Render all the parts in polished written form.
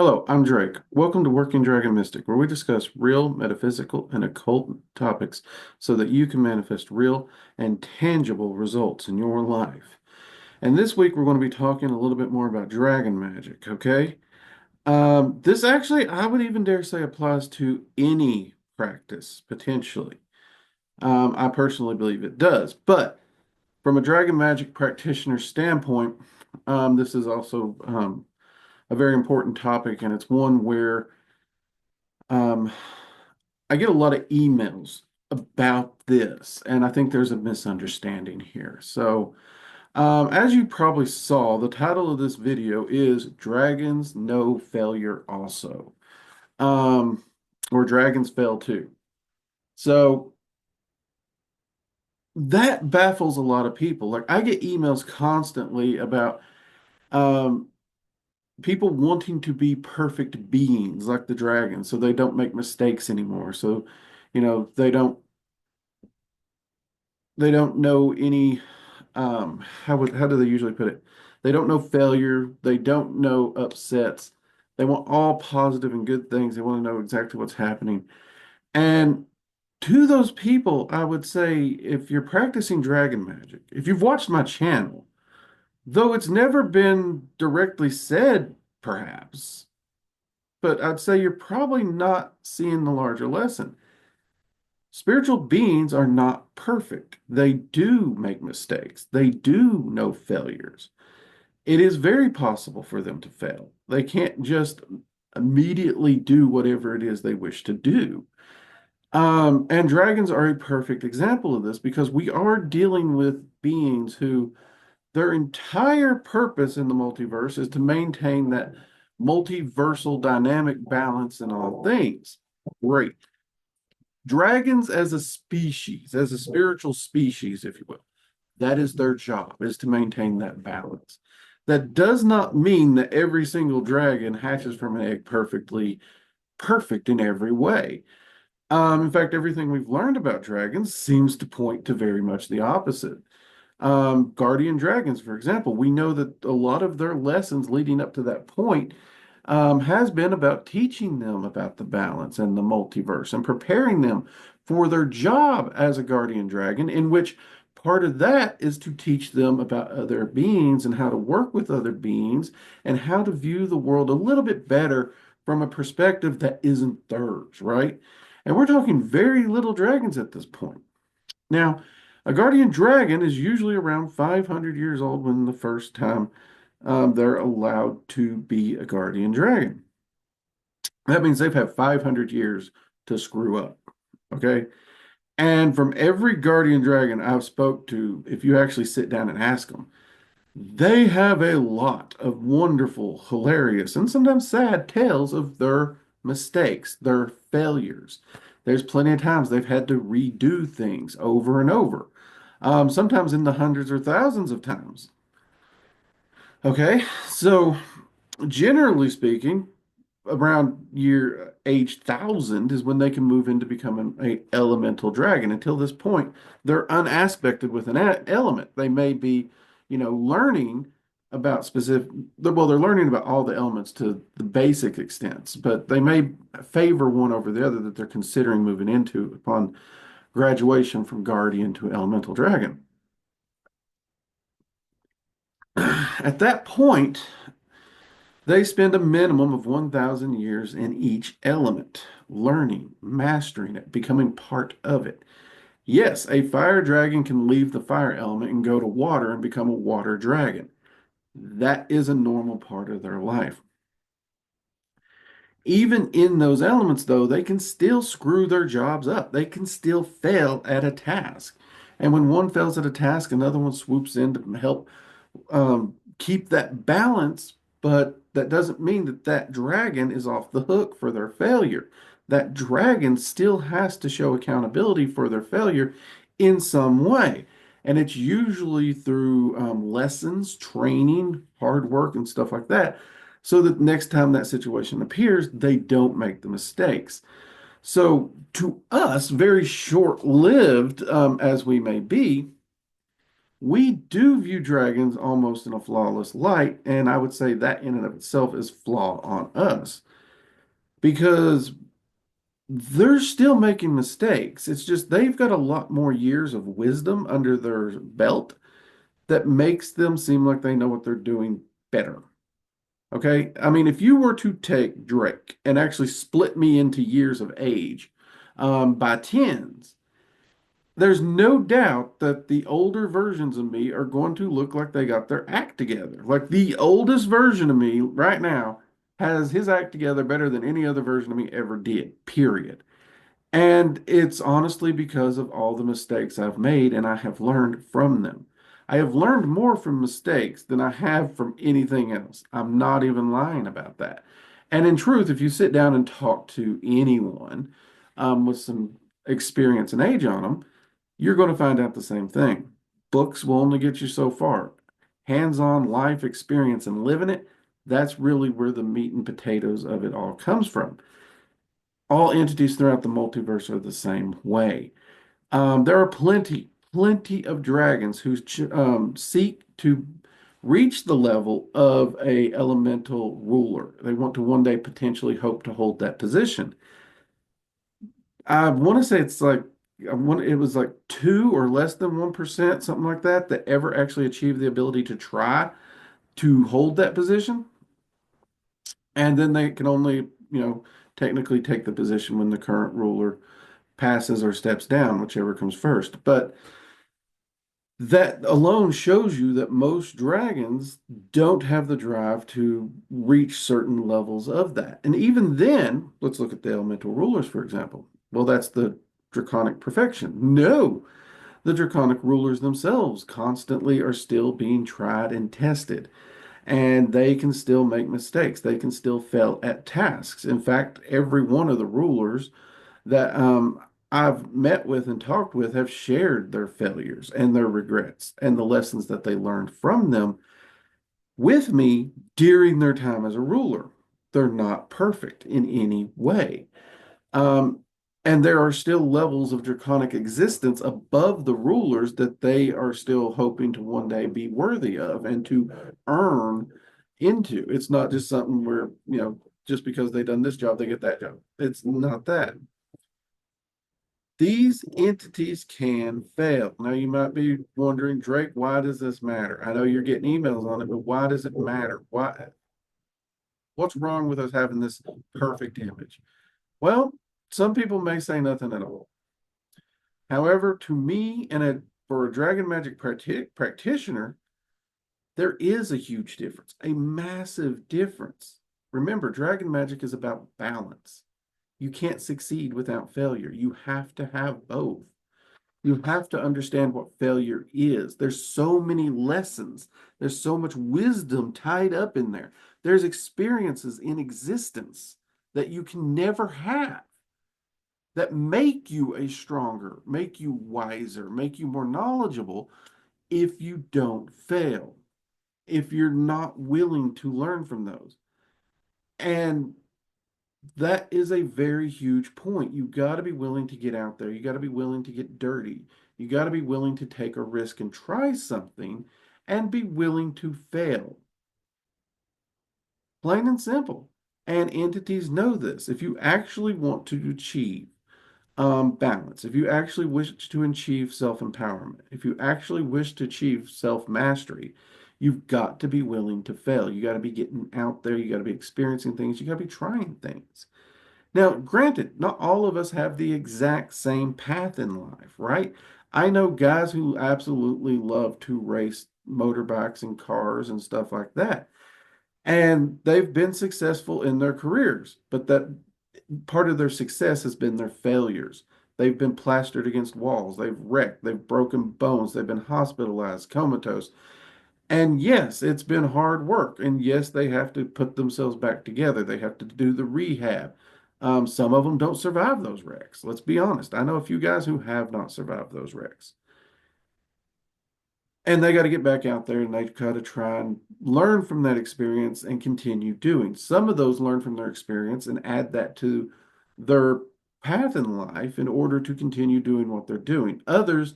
Hello, I'm Drake. Welcome to Working Dragon Mystic, where we discuss real, metaphysical, and occult topics so that you can manifest real and tangible results in your life. And this week we're going to be talking a little bit more about dragon magic, okay? This actually, I would even dare say, applies to any practice, potentially. I personally believe it does. But from a dragon magic practitioner standpoint, this is also a very important topic, and it's one where Um, I get a lot of emails about this, and I think there's a misunderstanding here. As you probably saw, the title of this video is Dragons Know Failure Also, um, or Dragons Fail Too. So, that baffles a lot of people. Like, I get emails constantly about um, people wanting to be perfect beings like the dragons, so they don't make mistakes anymore. So, they don't know any how do they usually put it? They don't know failure, they don't know upsets. They want all positive and good things. They want to know exactly what's happening. And to those people, I would say if you're practicing dragon magic, if you've watched my channel, though it's never been directly said, perhaps, but I'd say you're probably not seeing the larger lesson. Spiritual beings are not perfect. They do make mistakes. They do know failures. It is very possible for them to fail. They can't just immediately do whatever it is they wish to do. And dragons are a perfect example of this because we are dealing with beings who their entire purpose in the multiverse is to maintain that multiversal dynamic balance in all things. Great. Dragons as a species, as a spiritual species, if you will, that is their job, is to maintain that balance. That does not mean that every single dragon hatches from an egg perfectly perfect in every way. In fact, everything we've learned about dragons seems to point to very much the opposite. Guardian dragons, for example, we know that a lot of their lessons leading up to that point has been about teaching them about the balance and the multiverse and preparing them for their job as a guardian dragon, in which part of that is to teach them about other beings and how to work with other beings and how to view the world a little bit better from a perspective that isn't theirs, right? And we're talking very little dragons at this point. Now, a guardian dragon is usually around 500 years old when the first time they're allowed to be a guardian dragon. That means they've had 500 years to screw up. Okay. And from every guardian dragon I've spoke to, if you actually sit down and ask them, they have a lot of wonderful, hilarious, and sometimes sad tales of their mistakes, their failures. There's plenty of times they've had to redo things over and over, sometimes in the hundreds or thousands of times. Okay, so generally speaking, around year age 1,000 is when they can move into becoming a elemental dragon. Until this point, they're unaspected with an element. They may be, learning about specific, well, they're learning about all the elements to the basic extents, but they may favor one over the other that they're considering moving into upon graduation from guardian to elemental dragon. At that point, they spend a minimum of 1,000 years in each element, learning, mastering it, becoming part of it. Yes, a fire dragon can leave the fire element and go to water and become a water dragon. That is a normal part of their life. Even in those elements, though, they can still screw their jobs up. They can still fail at a task. And when one fails at a task, another one swoops in to help keep that balance, but that doesn't mean that that dragon is off the hook for their failure. That dragon still has to show accountability for their failure in some way. And it's usually through lessons, training, hard work, and stuff like that, so that next time that situation appears, they don't make the mistakes. So, to us, very short lived as we may be, We do view dragons almost in a flawless light, and I would say that in and of itself is flawed on us because they're still making mistakes. It's just they've got a lot more years of wisdom under their belt that makes them seem like they know what they're doing better. Okay. I mean, if you were to take Drake and actually split me into years of age by tens, there's no doubt that the older versions of me are going to look like they got their act together. Like the oldest version of me right now has his act together better than any other version of me ever did, period. And it's honestly because of all the mistakes I've made and I have learned from them. I have learned more from mistakes than I have from anything else. I'm not even lying about that. And in truth, if you sit down and talk to anyone with some experience and age on them, you're going to find out the same thing. Books will only get you so far. Hands-on life experience and living it, that's really where the meat and potatoes of it all comes from. All entities throughout the multiverse are the same way. There are plenty of dragons who seek to reach the level of a elemental ruler. They want to one day potentially hope to hold that position. I want to say it was like 2 or less than 1%, something like that, that ever actually achieved the ability to try to hold that position. And then they can only, technically take the position when the current ruler passes or steps down, whichever comes first. But that alone shows you that most dragons don't have the drive to reach certain levels of that. And even then, let's look at the elemental rulers, for example. Well, that's the draconic perfection. No, the draconic rulers themselves constantly are still being tried and tested, and they can still make mistakes. They can still fail at tasks. In fact, every one of the rulers that I've met with and talked with have shared their failures and their regrets and the lessons that they learned from them with me during their time as a ruler. They're not perfect in any way. Um, and there are still levels of draconic existence above the rulers that they are still hoping to one day be worthy of and to earn into. It's not just something where, just because they done this job, they get that job. It's not that. These entities can fail. Now, you might be wondering, Drake, why does this matter? I know you're getting emails on it, but why does it matter? What's wrong with us having this perfect image? Well, some people may say nothing at all. However, to me and for a dragon magic practitioner, there is a huge difference, a massive difference. Remember, dragon magic is about balance. You can't succeed without failure. You have to have both. You have to understand what failure is. There's so many lessons. There's so much wisdom tied up in there. There's experiences in existence that you can never have that make you a stronger, make you wiser, make you more knowledgeable if you don't fail, if you're not willing to learn from those. And that is a very huge point. You got to be willing to get out there. You got to be willing to get dirty. You got to be willing to take a risk and try something and be willing to fail. Plain and simple. And entities know this. If you actually want to achieve balance, if you actually wish to achieve self-empowerment, if you actually wish to achieve self-mastery, you've got to be willing to fail. You got to be getting out there. You got to be experiencing things. You got to be trying things. Now, granted, not all of us have the exact same path in life, right? I know guys who absolutely love to race motorbikes and cars and stuff like that. And they've been successful in their careers, but that part of their success has been their failures. They've been plastered against walls, they've wrecked, they've broken bones, they've been hospitalized, comatose. And yes, it's been hard work. And yes, they have to put themselves back together. They have to do the rehab. Some of them don't survive those wrecks. Let's be honest. I know a few guys who have not survived those wrecks. And they got to get back out there and they got to try and learn from that experience and continue doing. Some of those learn from their experience and add that to their path in life in order to continue doing what they're doing. Others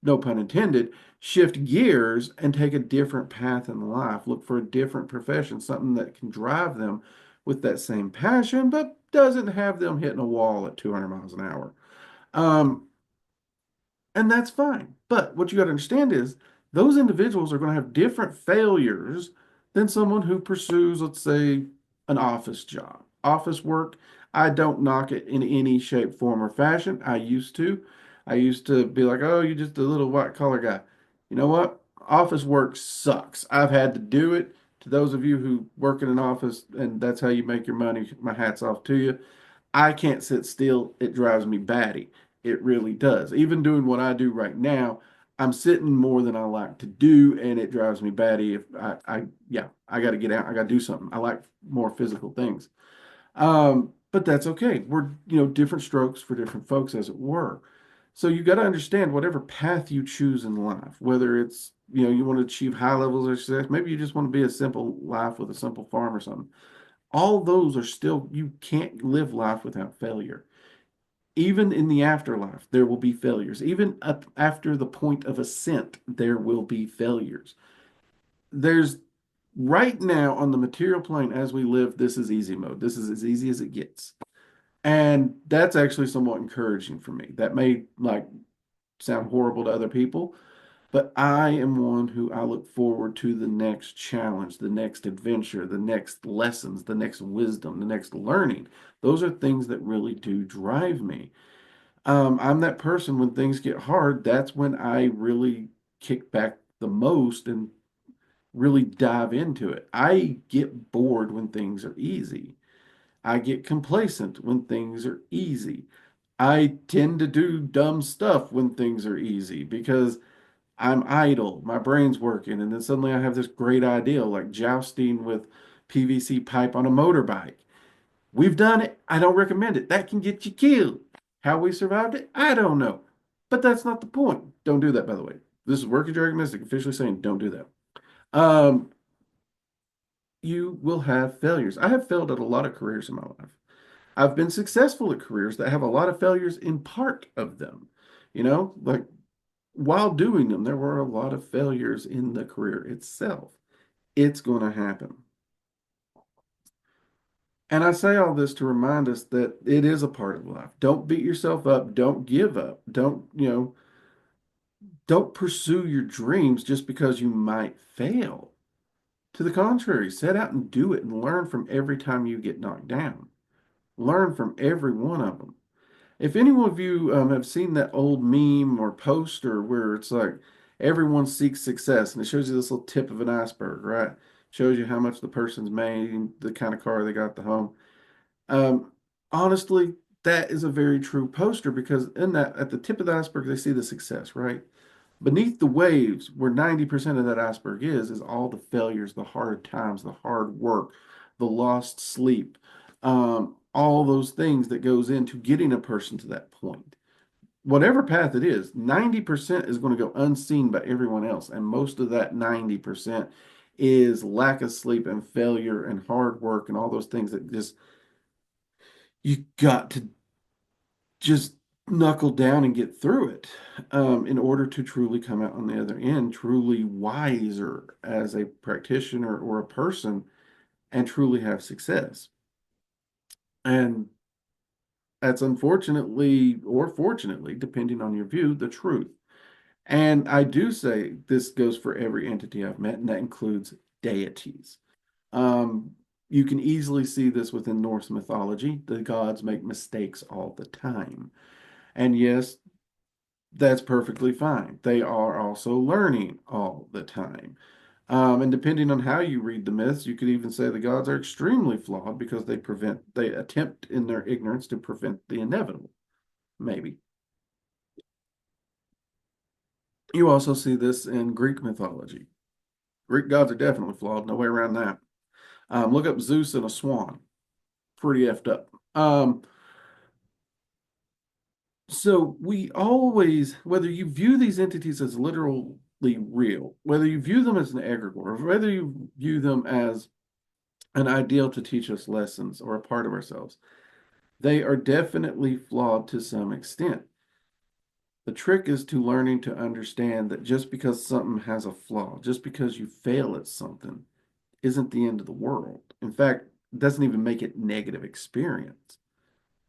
no pun intended, shift gears and take a different path in life, look for a different profession, something that can drive them with that same passion, but doesn't have them hitting a wall at 200 miles an hour. Um, and that's fine. But what you got to understand is those individuals are going to have different failures than someone who pursues, let's say, an office job. Office work, I don't knock it in any shape, form, or fashion. I used to. I used to be like, oh, you're just a little white collar guy. You know what? Office work sucks. I've had to do it. To those of you who work in an office and that's how you make your money, my hat's off to you. I can't sit still. It drives me batty. It really does. Even doing what I do right now, I'm sitting more than I like to do, and it drives me batty. If yeah, I got to get out. I got to do something. I like more physical things. But that's okay. We're, different strokes for different folks, as it were. So you got to understand whatever path you choose in life, whether it's, you want to achieve high levels of success, maybe you just want to be a simple life with a simple farm or something. All those are still, you can't live life without failure. Even in the afterlife, there will be failures. Even up after the point of ascent, there will be failures. There's right now on the material plane as we live, this is easy mode. This is as easy as it gets. And that's actually somewhat encouraging for me. That may like sound horrible to other people, but I am one who I look forward to the next challenge, the next adventure, the next lessons, the next wisdom, the next learning. Those are things that really do drive me. I'm that person when things get hard, that's when I really kick back the most and really dive into it. I get bored when things are easy. I get complacent when things are easy. I tend to do dumb stuff when things are easy because I'm idle, my brain's working, and then suddenly I have this great idea like jousting with PVC pipe on a motorbike. We've done it. I don't recommend it. That can get you killed. How we survived it, I don't know. But that's not the point. Don't do that, by the way. This is Working Dragon Mystic officially saying don't do that. Um, you will have failures. I have failed at a lot of careers in my life. I've been successful at careers that have a lot of failures in part of them. Like while doing them, there were a lot of failures in the career itself. It's going to happen. And I say all this to remind us that it is a part of life. Don't beat yourself up. Don't give up. Don't pursue your dreams just because you might fail. To the contrary, set out and do it and learn from every time you get knocked down. Learn from every one of them. If any one of you have seen that old meme or poster where it's like everyone seeks success and it shows you this little tip of an iceberg, right? Shows you how much the person's made, the kind of car they got at the home. Um, Honestly, that is a very true poster because in that, at the tip of the iceberg, they see the success, right? Beneath the waves, where 90% of that iceberg is all the failures, the hard times, the hard work, the lost sleep, all those things that goes into getting a person to that point. Whatever path it is, 90% is going to go unseen by everyone else. And most of that 90% is lack of sleep and failure and hard work and all those things that just you got to just knuckle down and get through it in order to truly come out on the other end, truly wiser as a practitioner or a person, and truly have success. And that's unfortunately or fortunately, depending on your view, the truth. And I do say this goes for every entity I've met, and that includes deities. Um, you can easily see this within Norse mythology. The gods make mistakes all the time. And yes, that's perfectly fine. They are also learning all the time. And depending on how you read the myths, you could even say the gods are extremely flawed because they attempt in their ignorance to prevent the inevitable. Maybe. You also see this in Greek mythology. Greek gods are definitely flawed, no way around that. Look up Zeus and a swan. Pretty effed up. So we always, whether you view these entities as literally real, whether you view them as an egregore, or whether you view them as an ideal to teach us lessons or a part of ourselves, they are definitely flawed to some extent. The trick is to learning to understand that just because something has a flaw, just because you fail at something, isn't the end of the world. In fact, it doesn't even make it negative experience.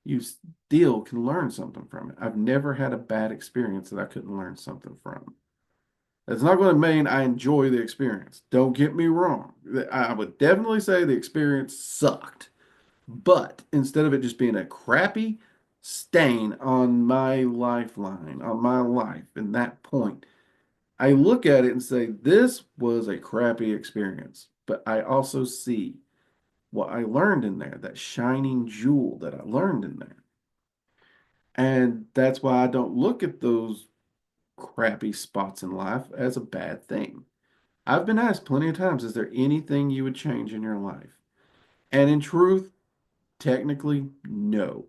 You still can learn something from it. I've never had a bad experience that I couldn't learn something from. That's not going to mean I enjoy the experience. Don't get me wrong. I would definitely say the experience sucked. But instead of it just being a crappy stain on my lifeline, on my life, in that point, I look at it and say, this was a crappy experience. But I also see what I learned in there, that shining jewel that I learned in there. And that's why I don't look at those crappy spots in life as a bad thing. I've been asked plenty of times, is there anything you would change in your life? And in truth, technically, no.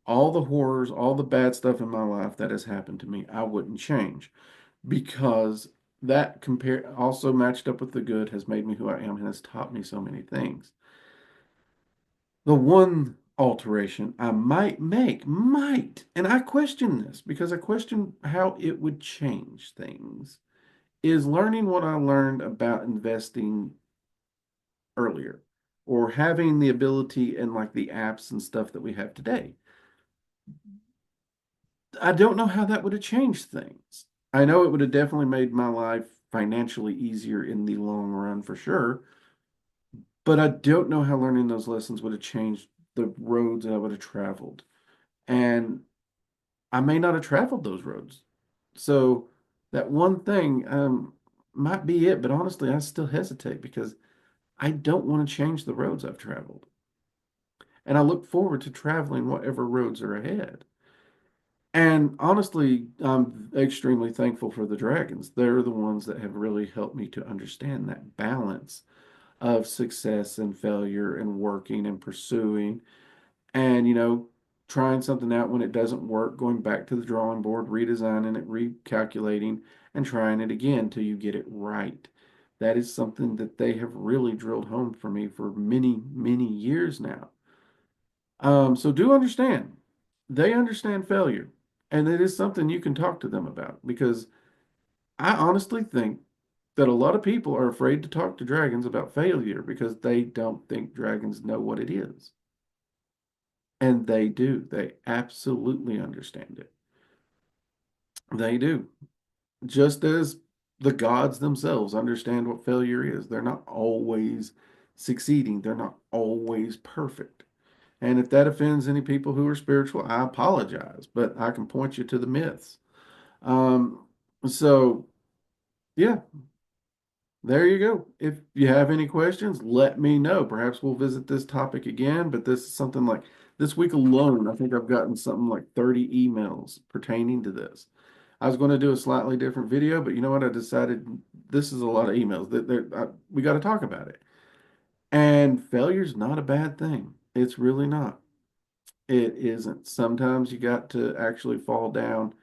All the horrors, all the bad stuff in my life that has happened to me, I wouldn't change because that compare also matched up with the good has made me who I am and has taught me so many things. The one alteration I might make, and I question this because I question how it would change things, is learning what I learned about investing earlier or having the ability and like the apps and stuff that we have today. I don't know how that would have changed things. I know it would have definitely made my life financially easier in the long run for sure, but I don't know how learning those lessons would have changed the roads that I would have traveled. And I may not have traveled those roads. So that one thing might be it, but honestly, I still hesitate because I don't want to change the roads I've traveled. And I look forward to traveling whatever roads are ahead. And honestly, I'm extremely thankful for the dragons. They're the ones that have really helped me to understand that balance of success and failure and working and pursuing and, trying something out when it doesn't work, going back to the drawing board, redesigning it, recalculating, and trying it again till you get it right. That is something that they have really drilled home for me for many, many years now. So do understand, they understand failure, and it is something you can talk to them about because I honestly think that a lot of people are afraid to talk to dragons about failure because they don't think dragons know what it is. And they do. They absolutely understand it. They do. Just as the gods themselves understand what failure is. They're not always succeeding, they're not always perfect. And if that offends any people who are spiritual, I apologize, but I can point you to the myths. Um, so, yeah, there you go. If you have any questions, let me know. Perhaps we'll visit this topic again, but this is something like this week alone, I think I've gotten something like 30 emails pertaining to this. I was going to do a slightly different video, but you know what? I decided this is a lot of emails we got to talk about it. And failure's not a bad thing. It's really not. It isn't. Sometimes you got to actually fall down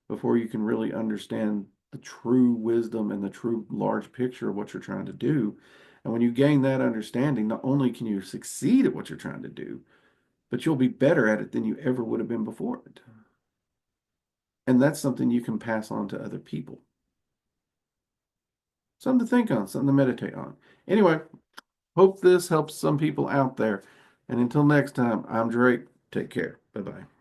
before you can really understand the true wisdom and the true large picture of what you're trying to do. And when you gain that understanding, not only can you succeed at what you're trying to do, but you'll be better at it than you ever would have been before it. And that's something you can pass on to other people. Something to think on, something to meditate on. Anyway, hope this helps some people out there. And until next time, I'm Drake. Take care. Bye bye.